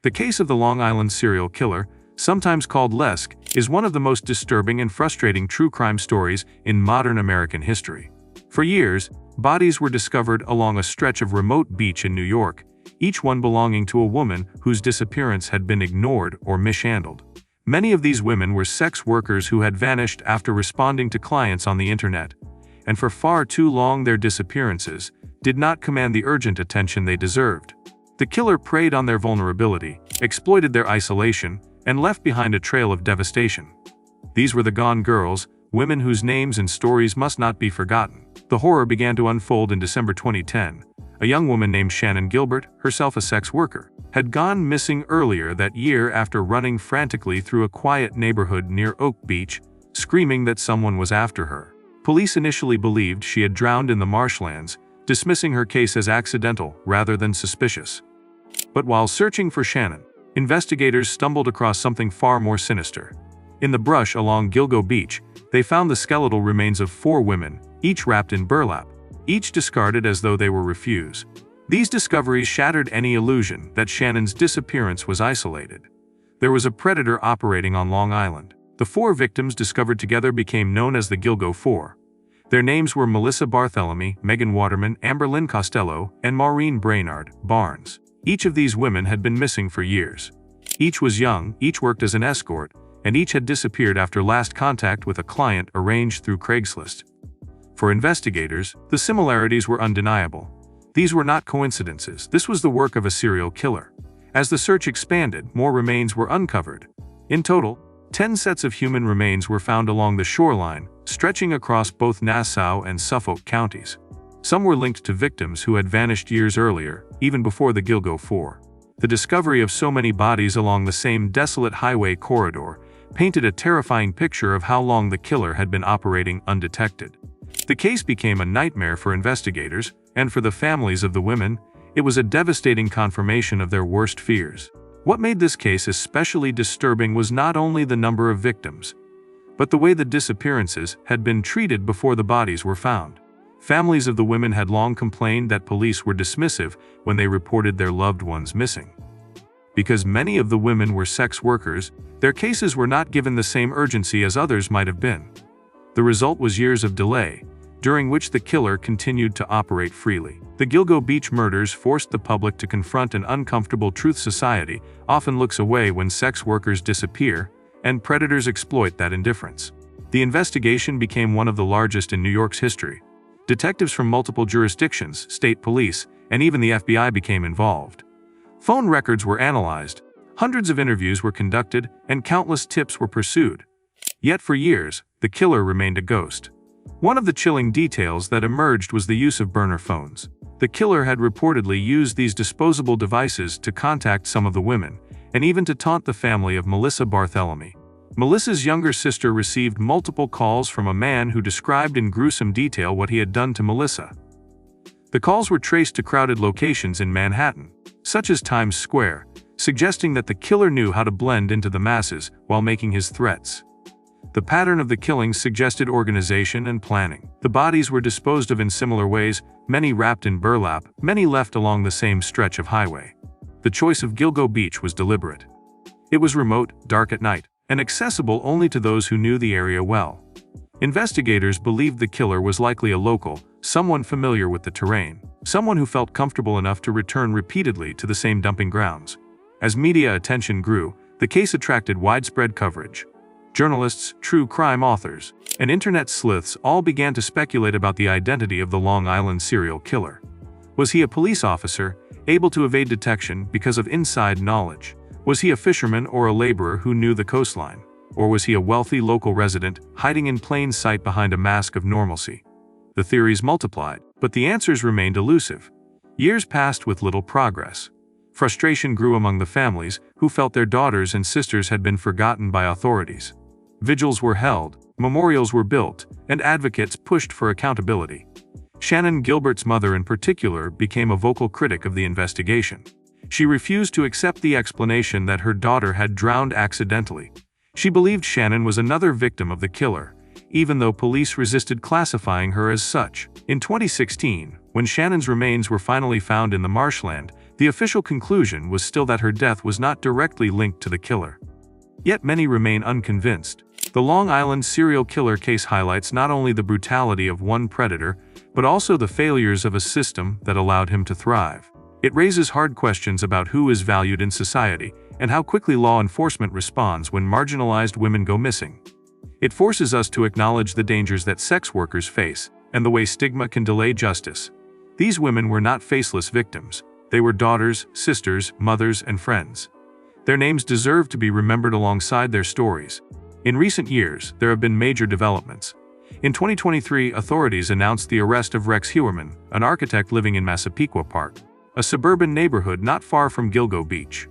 The case of the Long Island serial killer, sometimes called Lesk, is one of the most disturbing and frustrating true crime stories in modern American history. For years, bodies were discovered along a stretch of remote beach in New York, each one belonging to a woman whose disappearance had been ignored or mishandled. Many of these women were sex workers who had vanished after responding to clients on the internet, and for far too long their disappearances did not command the urgent attention they deserved. The killer preyed on their vulnerability, exploited their isolation, and left behind a trail of devastation. These were the gone girls, women whose names and stories must not be forgotten. The horror began to unfold in December 2010. A young woman named Shannon Gilbert, herself a sex worker, had gone missing earlier that year after running frantically through a quiet neighborhood near Oak Beach, screaming that someone was after her. Police initially believed she had drowned in the marshlands, dismissing her case as accidental rather than suspicious. But while searching for Shannon, investigators stumbled across something far more sinister. In the brush along Gilgo Beach, they found the skeletal remains of 4 women, each wrapped in burlap, each discarded as though they were refuse. These discoveries shattered any illusion that Shannon's disappearance was isolated. There was a predator operating on Long Island. The 4 victims discovered together became known as the Gilgo Four. Their names were Melissa Barthelemy, Megan Waterman, Amber Lynn Costello, and Maureen Brainard Barnes. Each of these women had been missing for years. Each was young, each worked as an escort, and each had disappeared after last contact with a client arranged through Craigslist. For investigators, the similarities were undeniable. These were not coincidences. This was the work of a serial killer. As the search expanded, more remains were uncovered. In total, 10 sets of human remains were found along the shoreline, stretching across both Nassau and Suffolk counties. Some were linked to victims who had vanished years earlier, even before the Gilgo Four. The discovery of so many bodies along the same desolate highway corridor painted a terrifying picture of how long the killer had been operating undetected. The case became a nightmare for investigators, and for the families of the women, it was a devastating confirmation of their worst fears. What made this case especially disturbing was not only the number of victims, but the way the disappearances had been treated before the bodies were found. Families of the women had long complained that police were dismissive when they reported their loved ones missing. Because many of the women were sex workers, their cases were not given the same urgency as others might have been. The result was years of delay, during which the killer continued to operate freely. The Gilgo Beach murders forced the public to confront an uncomfortable truth. Society often looks away when sex workers disappear, and predators exploit that indifference. The investigation became one of the largest in New York's history. Detectives from multiple jurisdictions, state police, and even the FBI became involved. Phone records were analyzed, hundreds of interviews were conducted, and countless tips were pursued. Yet for years, the killer remained a ghost. One of the chilling details that emerged was the use of burner phones. The killer had reportedly used these disposable devices to contact some of the women, and even to taunt the family of Melissa Barthelemy. Melissa's younger sister received multiple calls from a man who described in gruesome detail what he had done to Melissa. The calls were traced to crowded locations in Manhattan, such as Times Square, suggesting that the killer knew how to blend into the masses while making his threats. The pattern of the killings suggested organization and planning. The bodies were disposed of in similar ways, many wrapped in burlap, many left along the same stretch of highway. The choice of Gilgo Beach was deliberate. It was remote, dark at night, and accessible only to those who knew the area well. Investigators believed the killer was likely a local, someone familiar with the terrain, someone who felt comfortable enough to return repeatedly to the same dumping grounds. As media attention grew, the case attracted widespread coverage. Journalists, true crime authors, and internet sleuths all began to speculate about the identity of the Long Island serial killer. Was he a police officer, able to evade detection because of inside knowledge? Was he a fisherman or a laborer who knew the coastline? Or was he a wealthy local resident, hiding in plain sight behind a mask of normalcy? The theories multiplied, but the answers remained elusive. Years passed with little progress. Frustration grew among the families, who felt their daughters and sisters had been forgotten by authorities. Vigils were held, memorials were built, and advocates pushed for accountability. Shannon Gilbert's mother in particular became a vocal critic of the investigation. She refused to accept the explanation that her daughter had drowned accidentally. She believed Shannon was another victim of the killer, even though police resisted classifying her as such. In 2016, when Shannon's remains were finally found in the marshland, The official conclusion was still that her death was not directly linked to the killer. Yet many remain unconvinced. The Long Island serial killer case highlights not only the brutality of one predator, but also the failures of a system that allowed him to thrive. It raises hard questions about who is valued in society and how quickly law enforcement responds when marginalized women go missing. It forces us to acknowledge the dangers that sex workers face and the way stigma can delay justice. These women were not faceless victims. They were daughters, sisters, mothers, and friends. Their names deserve to be remembered alongside their stories. In recent years, there have been major developments. In 2023, authorities announced the arrest of Rex Heuermann, an architect living in Massapequa Park, a suburban neighborhood not far from Gilgo Beach.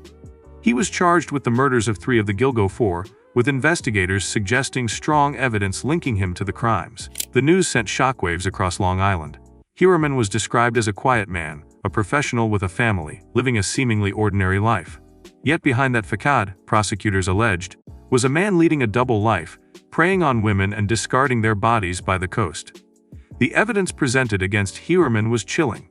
He was charged with the murders of 3 of the Gilgo Four, with investigators suggesting strong evidence linking him to the crimes. The news sent shockwaves across Long Island. Heuermann was described as a quiet man, a professional with a family, living a seemingly ordinary life. Yet behind that facade, prosecutors alleged, was a man leading a double life, preying on women and discarding their bodies by the coast. The evidence presented against Heuermann was chilling.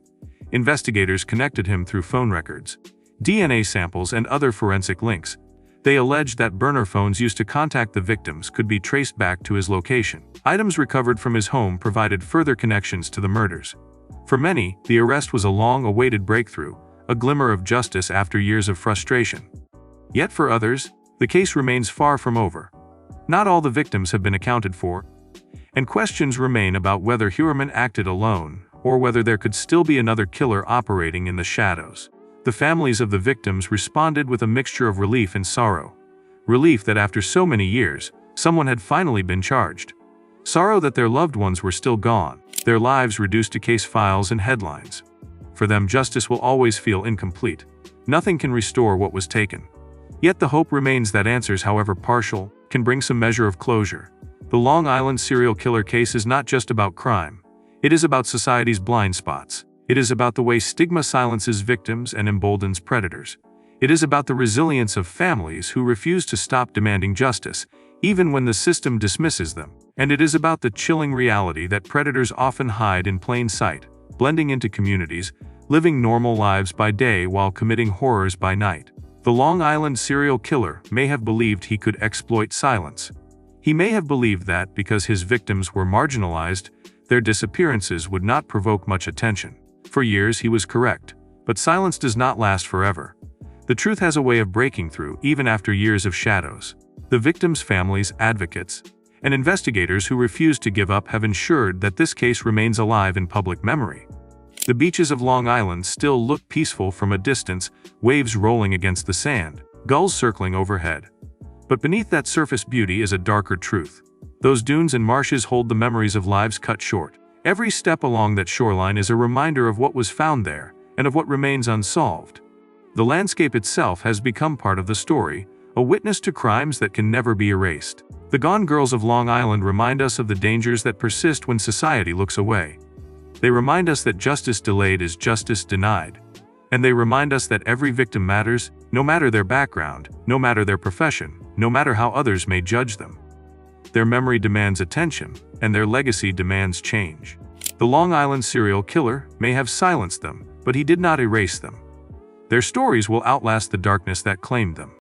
Investigators connected him through phone records, DNA samples, and other forensic links. They alleged that burner phones used to contact the victims could be traced back to his location. Items recovered from his home provided further connections to the murders. For many, the arrest was a long-awaited breakthrough, a glimmer of justice after years of frustration. Yet for others, the case remains far from over. Not all the victims have been accounted for, and questions remain about whether Heuermann acted alone or whether there could still be another killer operating in the shadows. The families of the victims responded with a mixture of relief and sorrow. Relief that after so many years, someone had finally been charged. Sorrow that their loved ones were still gone, their lives reduced to case files and headlines. For them, justice will always feel incomplete. Nothing can restore what was taken. Yet the hope remains that answers, however partial, can bring some measure of closure. The Long Island serial killer case is not just about crime. It is about society's blind spots. It is about the way stigma silences victims and emboldens predators. It is about the resilience of families who refuse to stop demanding justice, even when the system dismisses them. And it is about the chilling reality that predators often hide in plain sight, blending into communities, living normal lives by day while committing horrors by night. The Long Island serial killer may have believed he could exploit silence. He may have believed that because his victims were marginalized, their disappearances would not provoke much attention. For years he was correct, but silence does not last forever. The truth has a way of breaking through even after years of shadows. The victims' families, advocates, and investigators who refuse to give up have ensured that this case remains alive in public memory. The beaches of Long Island still look peaceful from a distance, waves rolling against the sand, gulls circling overhead. But beneath that surface beauty is a darker truth. Those dunes and marshes hold the memories of lives cut short. Every step along that shoreline is a reminder of what was found there and of what remains unsolved. The landscape itself has become part of the story, a witness to crimes that can never be erased. The Gone Girls of Long Island remind us of the dangers that persist when society looks away. They remind us that justice delayed is justice denied. And they remind us that every victim matters, no matter their background, no matter their profession, no matter how others may judge them. Their memory demands attention, and their legacy demands change. The Long Island serial killer may have silenced them, but he did not erase them. Their stories will outlast the darkness that claimed them.